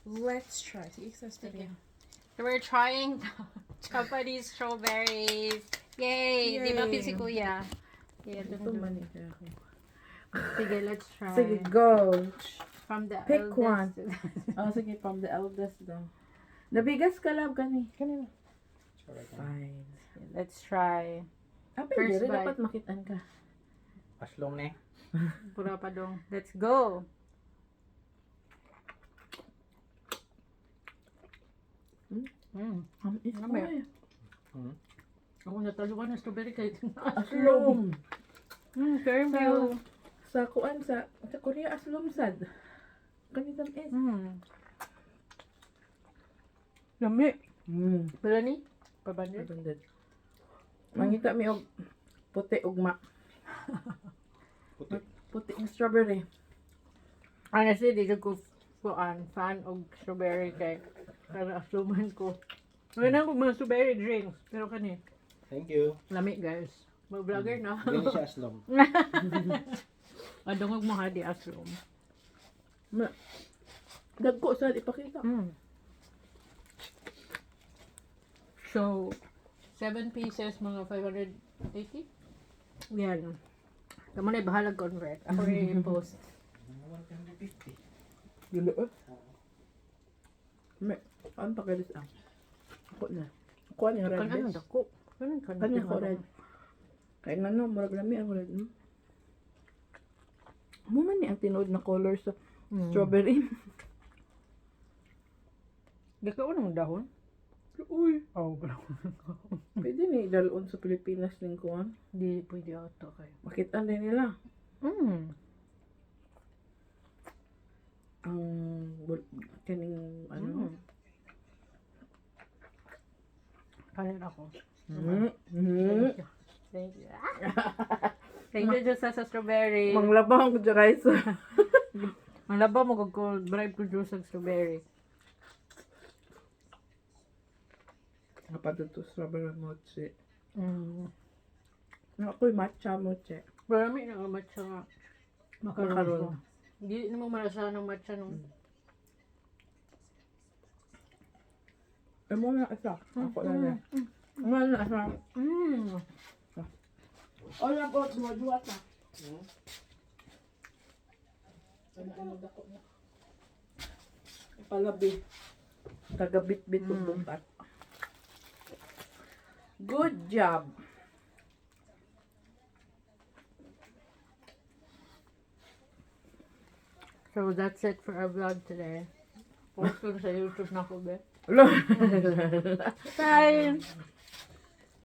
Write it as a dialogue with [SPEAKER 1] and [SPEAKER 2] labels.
[SPEAKER 1] Let's try. Sige, sa
[SPEAKER 2] Sige. So we're trying Japanese strawberries. Yay! Di ba
[SPEAKER 1] Yay.
[SPEAKER 2] si Kuya? Yeah,
[SPEAKER 1] Ito manika ako.
[SPEAKER 2] Sige, let's try.
[SPEAKER 1] Sige, go.
[SPEAKER 2] From the
[SPEAKER 1] Pick
[SPEAKER 2] eldest
[SPEAKER 1] one.
[SPEAKER 2] to the-
[SPEAKER 1] Oh, sige, from the eldest daw. Nabigas ka lab gani. Kanina. Fine.
[SPEAKER 2] Let's try.
[SPEAKER 1] Apin
[SPEAKER 2] First
[SPEAKER 1] diri
[SPEAKER 2] bite.
[SPEAKER 1] dapat makitaan ka.
[SPEAKER 3] Paslong na eh.
[SPEAKER 2] Pura pa dong. Let's go!
[SPEAKER 1] It's
[SPEAKER 2] Mamaya.
[SPEAKER 1] fine.
[SPEAKER 2] Ako nataluan ng strawberry kahit
[SPEAKER 1] Aslom.
[SPEAKER 2] thank you.
[SPEAKER 1] Sa kuan sa Korea aslom sad. Kanitam is.
[SPEAKER 2] Lami.
[SPEAKER 1] Mm.
[SPEAKER 2] Pala ni? Pabandit?
[SPEAKER 1] Abundant. Mangita mi og puti ugma.
[SPEAKER 3] Puti.
[SPEAKER 1] Puti ng strawberry.
[SPEAKER 2] Honestly, di ko fan og strawberry kay para asuman ko. Wala ko mga strawberry drinks. Pero kani,
[SPEAKER 3] Thank you.
[SPEAKER 2] lami guys. Mag-vlogger na.
[SPEAKER 3] Gani siya aslong.
[SPEAKER 2] Adungog mo ha di aslom.
[SPEAKER 1] Dagko sad ipakita.
[SPEAKER 2] So, 7 pieces, mga 580? Yan. Kamu na bahalag convert. Ako rin post.
[SPEAKER 3] 150.
[SPEAKER 1] Dili eh. Me, ano pa kalis ang? Ako na. Ako ni red.
[SPEAKER 2] Kanan dako. Kanan
[SPEAKER 1] Kanya ko red. Kaya nga no, murag lami ang red. Mo man ni ang tinood na color sa strawberry.
[SPEAKER 2] Dako nang dahon?
[SPEAKER 1] Uy,
[SPEAKER 2] Oh, bro.
[SPEAKER 1] pwede ni dalon sa Pilipinas ning kuan.
[SPEAKER 2] Di pwede auto kayo.
[SPEAKER 1] Makita din nila ang kaning ano.
[SPEAKER 2] Kanan ako.
[SPEAKER 1] Mm.
[SPEAKER 2] Thank you. Thank you just sa strawberry.
[SPEAKER 1] Manglabang ko guys.
[SPEAKER 2] Ang laba mo kag cold bribe ko juice sa strawberry.
[SPEAKER 1] Apa to strawberry mochi. Ako'y matcha mochi.
[SPEAKER 2] Marami na ang matcha nga.
[SPEAKER 1] Makaroon.
[SPEAKER 2] Makaroon. Hindi naman marasa ng matcha nung.
[SPEAKER 1] Mo na isa. Ako na na. Mo na isa. Ola po, duwa ta. Palabi. Kagabit-bit ug bukat. Good job.
[SPEAKER 2] So that's it for our vlog today. Post ko sa YouTube na ko, be.
[SPEAKER 1] Bye.